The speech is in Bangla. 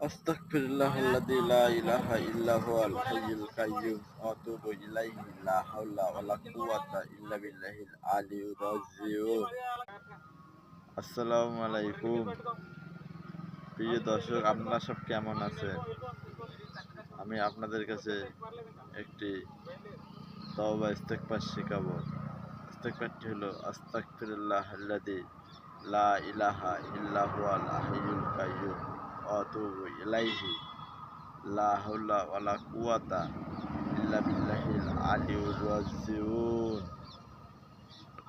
আস্তাগফিরুল্লাহাল্লাযী লা ইলাহা ইল্লা হুয়াল হাইয়ুল কাইয়্যুম ওয়া আতুবু ইলাইহি লা হাওলা ওয়া লা কুওয়াতা ইল্লা বিল্লাহিল আলিয়্যির রাজিউন। আসসালামু আলাইকুম প্রিয় দর্শক, আপনারা সব কেমন আছেন? আমি আপনাদের কাছে একটি তওবা ইস্তেগফার শেখাবো। ইস্তেগফারটি হলো আস্তাগফিরুল্লাহাল্লাযী লা ইলাহা ইল্লা হুয়াল হাইয়ুল কাইয়্যুম ওয়া আতুবু ইলাইহি লা হাওলা ওয়া লা কুওয়াতা ইল্লা বিল্লাহিল আলিয়্যির রাজিউন।